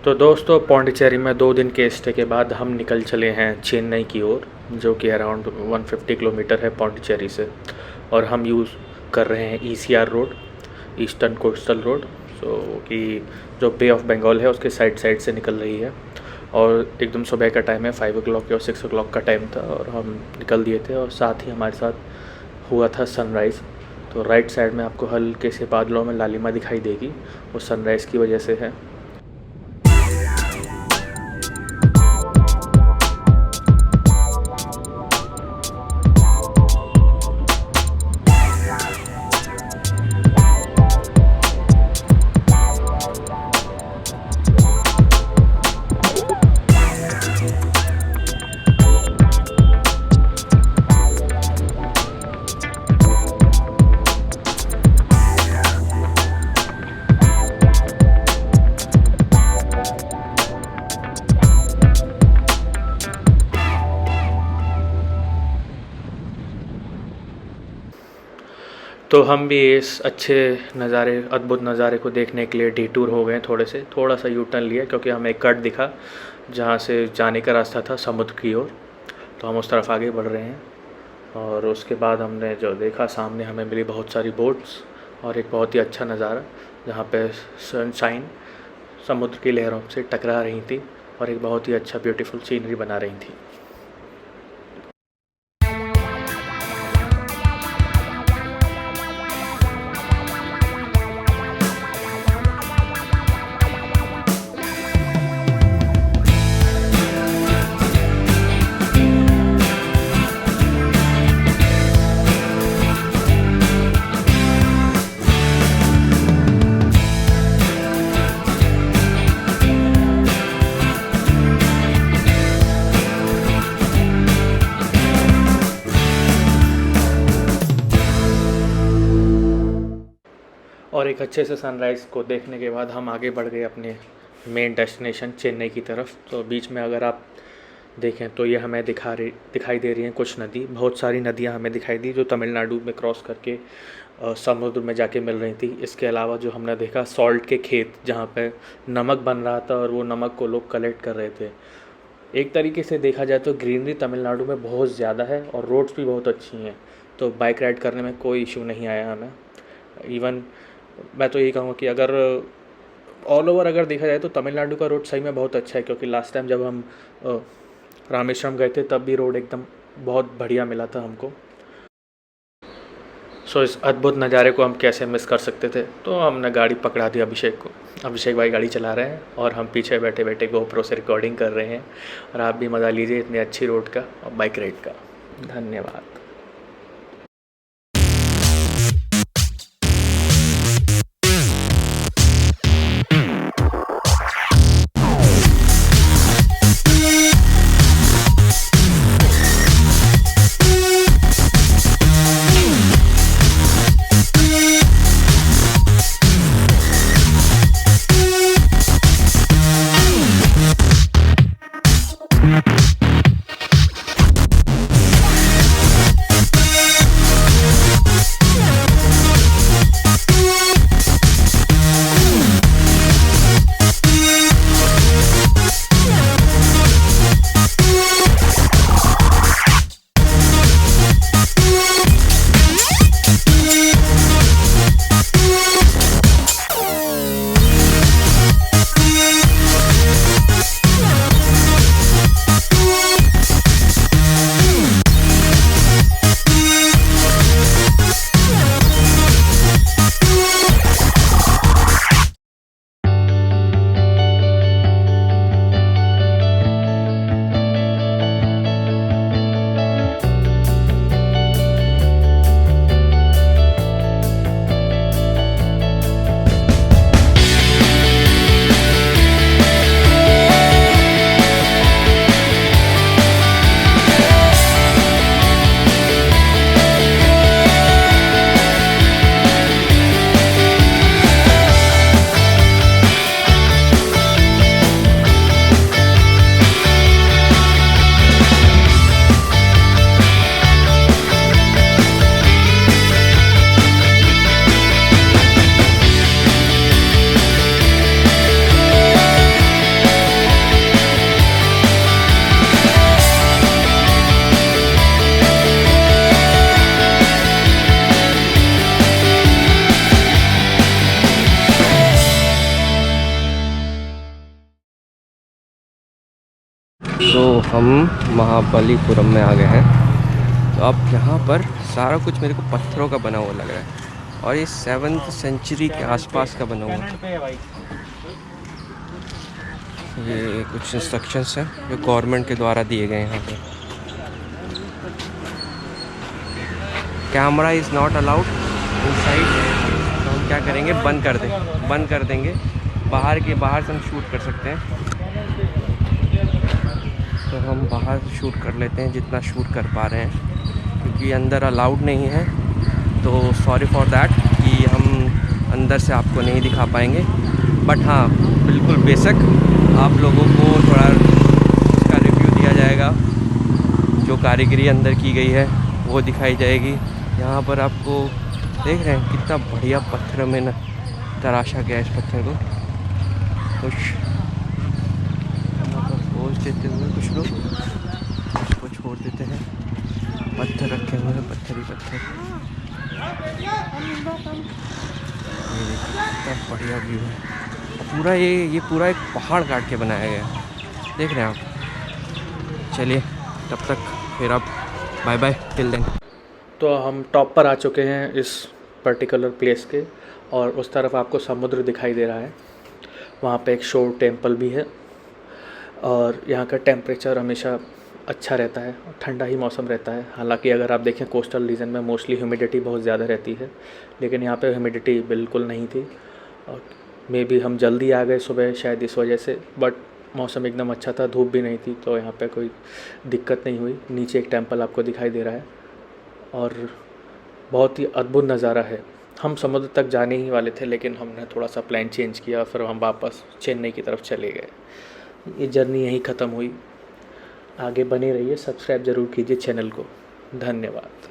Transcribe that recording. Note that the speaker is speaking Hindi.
तो दोस्तों पौंडीचेरी में 2 दिन के स्टे के बाद हम निकल चले हैं चेन्नई की ओर, जो कि अराउंड 150 किलोमीटर है पौंडीचेरी से। और हम यूज़ कर रहे हैं ECR road, eastern coastal road, कि जो बे ऑफ बंगाल है उसके साइड साइड से निकल रही है। और एकदम सुबह का टाइम है, 5 o'clock और 6 o'clock का टाइम था और हम निकल दिए थे। और साथ ही हमारे साथ हुआ था सनराइज़। तो राइट साइड में आपको हल्के से बादलों में लालिमा दिखाई देगी, वो सनराइज़ की वजह से है। तो हम भी इस अच्छे नज़ारे, अद्भुत नज़ारे को देखने के लिए डिटूर हो गए। थोड़ा सा यू टर्न लिया क्योंकि हमें एक कट दिखा जहाँ से जाने का रास्ता था समुद्र की ओर। तो हम उस तरफ आगे बढ़ रहे हैं और उसके बाद हमने जो देखा, सामने हमें मिली बहुत सारी बोट्स और एक बहुत ही अच्छा नज़ारा जहाँ पे सनशाइन समुद्र की लहरों से टकरा रही थी और एक बहुत ही अच्छा ब्यूटीफुल सीनरी बना रही थी। और एक अच्छे से सनराइज़ को देखने के बाद हम आगे बढ़ गए अपने मेन डेस्टिनेशन चेन्नई की तरफ। तो बीच में अगर आप देखें तो ये हमें दिखाई दे रही हैं कुछ नदी, बहुत सारी नदियां हमें दिखाई दी जो तमिलनाडु में क्रॉस करके समुद्र में जाके मिल रही थी। इसके अलावा जो हमने देखा सॉल्ट के खेत जहाँ पे नमक बन रहा था और वो नमक को लोग कलेक्ट कर रहे थे। एक तरीके से देखा जाए तो ग्रीनरी तमिलनाडु में बहुत ज़्यादा है और रोड्स भी बहुत अच्छी हैं, तो बाइक राइड करने में कोई इशू नहीं आया हमें। इवन मैं तो यही कहूँगा कि अगर ऑल ओवर अगर देखा जाए तो तमिलनाडु का रोड सही में बहुत अच्छा है, क्योंकि लास्ट टाइम जब हम रामेश्वरम गए थे तब भी रोड एकदम बहुत बढ़िया मिला था हमको। सो इस अद्भुत नज़ारे को हम कैसे मिस कर सकते थे। तो हमने गाड़ी पकड़ा दी अभिषेक को, अभिषेक भाई गाड़ी चला रहे हैं और हम पीछे बैठे बैठे गोप्रो से रिकॉर्डिंग कर रहे हैं। और आप भी मज़ा लीजिए इतनी अच्छी रोड का और बाइक राइड का। धन्यवाद। हम महाबलीपुरम में आ गए हैं। तो अब यहाँ पर सारा कुछ मेरे को पत्थरों का बना हुआ लग रहा है और ये 7th सेंचुरी के आसपास का बना हुआ है। ये कुछ इंस्ट्रक्शंस हैं जो गवर्नमेंट के द्वारा दिए गए हैं यहाँ पर। Camera is not allowed inside. तो हम क्या करेंगे, बंद कर देंगे। बाहर से हम शूट कर सकते हैं। तो हम बाहर शूट कर लेते हैं जितना शूट कर पा रहे हैं, क्योंकि अंदर अलाउड नहीं है। तो सॉरी फॉर दैट कि हम अंदर से आपको नहीं दिखा पाएंगे। बट हाँ, बिल्कुल बेशक आप लोगों को थोड़ा उसका रिव्यू दिया जाएगा। जो कारीगरी अंदर की गई है वो दिखाई जाएगी। यहाँ पर आपको देख रहे हैं कितना बढ़िया पत्थर में न तराशा गया इस पत्थर को। कुछ पोज देते हुए कुछ लोग उसको छोड़ देते हैं। पत्थर रखे हुए हैं, पत्थर ही पत्थर। ये देखिए कितना बढ़िया व्यू है। पूरा ये पूरा एक पहाड़ काट के बनाया गया है, देख रहे हैं आप। चलिए तब तक फिर आप बाय बाय टिल देन। तो हम टॉप पर आ चुके हैं इस पर्टिकुलर प्लेस के, और उस तरफ आपको समुद्र दिखाई दे रहा है। वहाँ पे एक शोर टेम्पल भी है, और यहाँ का टेम्परेचर हमेशा अच्छा रहता है, ठंडा ही मौसम रहता है। हालांकि अगर आप देखें कोस्टल रीजन में मोस्टली ह्यूमिडिटी बहुत ज़्यादा रहती है, लेकिन यहाँ पे ह्यूमिडिटी बिल्कुल नहीं थी। और मे बी हम जल्दी आ गए सुबह शायद इस वजह से, बट मौसम एकदम अच्छा था, धूप भी नहीं थी, तो यहाँ पे कोई दिक्कत नहीं हुई। नीचे एक टेम्पल आपको दिखाई दे रहा है और बहुत ही अद्भुत नज़ारा है। हम समुद्र तक जाने ही वाले थे, लेकिन हमने थोड़ा सा प्लान चेंज किया, फिर हम वापस चेन्नई की तरफ चले गए। ये जर्नी यहीं ख़त्म हुई। आगे बने रहिए, सब्सक्राइब ज़रूर कीजिए चैनल को। धन्यवाद।